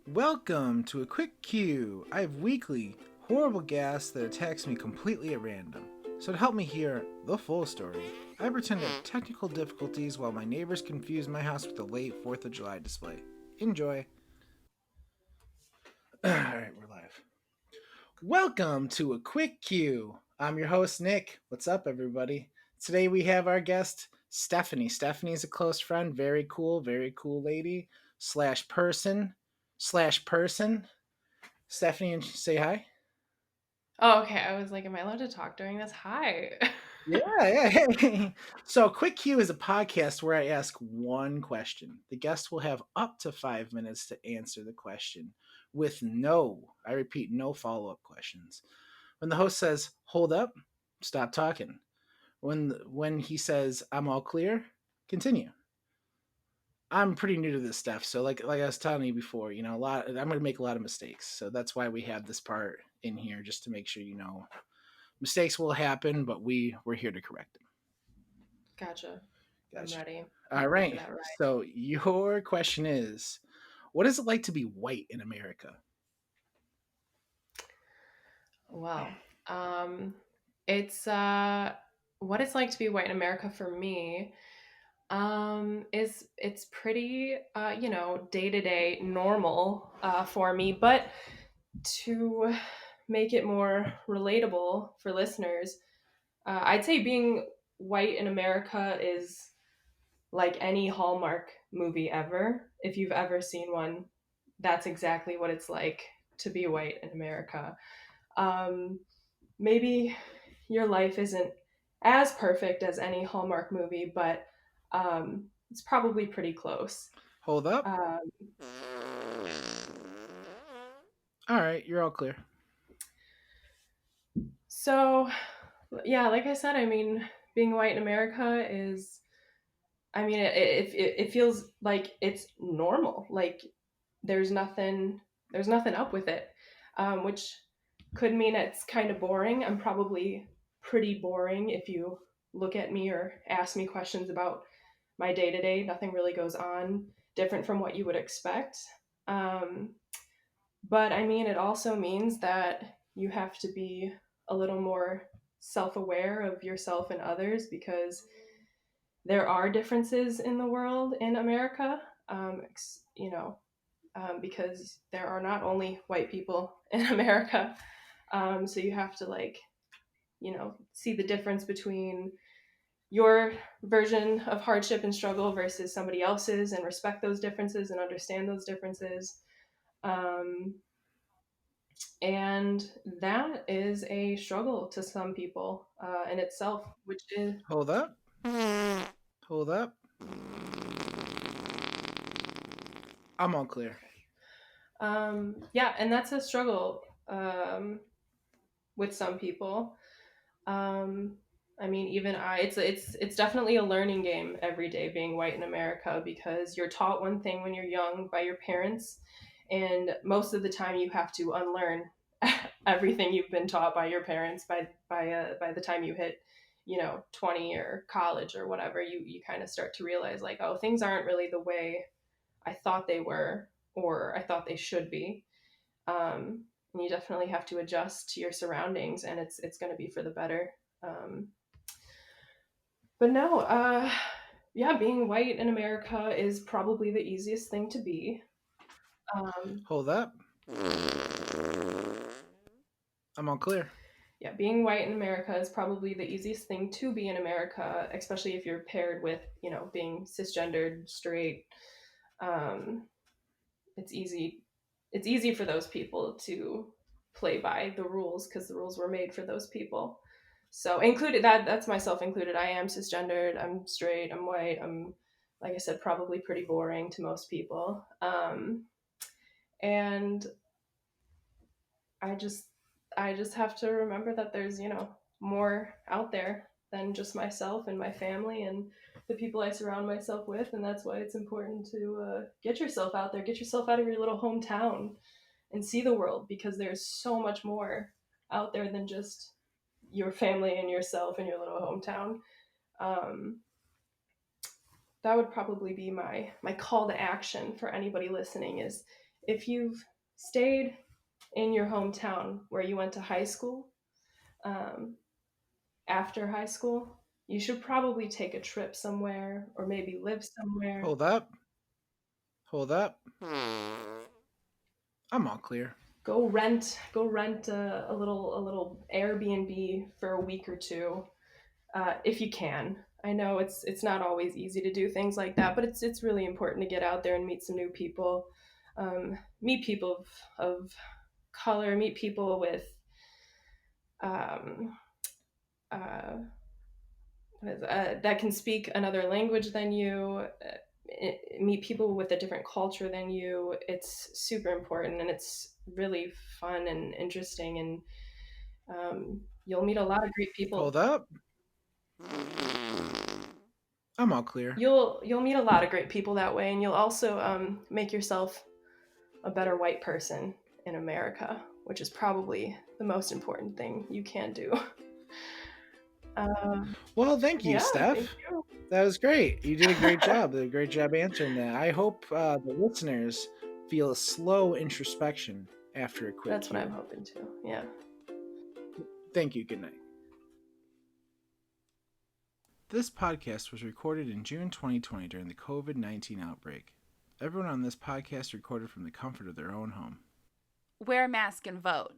Welcome to a quick cue. I have weekly, horrible gas that attacks me completely at random. So, to help me hear the full story, I pretend to have technical difficulties while my neighbors confuse my house with a late 4th of July display. Enjoy. Alright, we're live. Welcome to a quick cue. I'm your host, Nick. What's up, everybody? Today we have our guest, Stephanie. Stephanie is a close friend, very cool lady, slash person. Stephanie, say hi. Oh, okay. I was like, am I allowed to talk during this? Hi. Yeah. So, Quick Cue is a podcast where I ask one question. The guest will have up to 5 minutes to answer the question with I repeat, no follow up questions. When the host says, hold up, stop talking. When he says, I'm all clear, continue. I'm pretty new to this stuff, so like I was telling you before, I'm going to make a lot of mistakes. So that's why we have this part in here, just to make sure mistakes will happen, but we're here to correct them. Gotcha. I'm Gotcha. ready. I'm All ready for right. that ride. So your question is, what is it like to be white in America? Well, um, it's what it's like to be white in America for me. Is it's pretty day to day normal for me, but to make it more relatable for listeners, I'd say being white in America is like any Hallmark movie ever. If you've ever seen one, that's exactly what it's like to be white in America. Um, Maybe your life isn't as perfect as any Hallmark movie, but it's probably pretty close. Hold up. Um, All right, you're all clear. so, yeah, like I said, I mean, being white in America is, I mean, it feels like it's normal. Like there's nothing, there's nothing up with it, which could mean it's kind of boring. I'm probably pretty boring if you look at me or ask me questions about my day to day. Nothing really goes on different from what you would expect. Um, but I mean, it also means that you have to be a little more self aware of yourself and others because there are differences in the world in America. You know, because there are not only white people in America. So you have to see the difference between your version of hardship and struggle versus somebody else's and respect those differences and understand those differences. Um, and that is a struggle to some people in itself, which is, Hold up. Hold up. I'm all clear. yeah, and that's a struggle with some people. Um, I mean, even it's definitely a learning game every day being white in America because you're taught one thing when you're young by your parents, and most of the time you have to unlearn everything you've been taught by your parents by the time you hit 20 or college or whatever. You kind of start to realize like, oh, things aren't really the way I thought they were or I thought they should be. And you definitely have to adjust to your surroundings, and it's going to be for the better. Um, but no, yeah, being white in America is probably the easiest thing to be. Um, Hold up. I'm all clear. yeah, being white in America is probably the easiest thing to be in America, especially if you're paired with being cisgendered, straight. Um, it's easy. It's easy for those people to play by the rules because the rules were made for those people. So included that's myself included. I am cisgendered. I'm straight. I'm white. I'm like I said, probably pretty boring to most people. And I just I just have to remember that there's more out there than just myself and my family and the people I surround myself with, and that's why it's important to get yourself out there, get yourself out of your little hometown, and see the world because there's so much more out there than just your family and yourself and your little hometown. Um, that would probably be my call to action for anybody listening if you've stayed in your hometown where you went to high school, um, after high school, you should probably take a trip somewhere or maybe live somewhere. Hold up. Hold up. I'm all clear. Go rent a little Airbnb for a week or two, if you can. I know it's not always easy to do things like that, but it's really important to get out there and meet some new people, meet people of color, meet people with um, uh, that can speak another language than you. Meet people with a different culture than you. It's super important, and it's really fun and interesting, and you'll meet a lot of great people. Hold up. I'm all clear. You'll meet a lot of great people that way, and you'll also make yourself a better white person in America, which is probably the most important thing you can do. Um, Well, thank you, yeah, thank Steph. you. That was great. You did a great job. Did a great job answering that. I hope the listeners feel a slow introspection after a quick That's what I'm cue. hoping to. Yeah. Thank you. Good night. This podcast was recorded in June 2020 during the COVID-19 outbreak. Everyone on this podcast recorded from the comfort of their own home. Wear a mask and vote.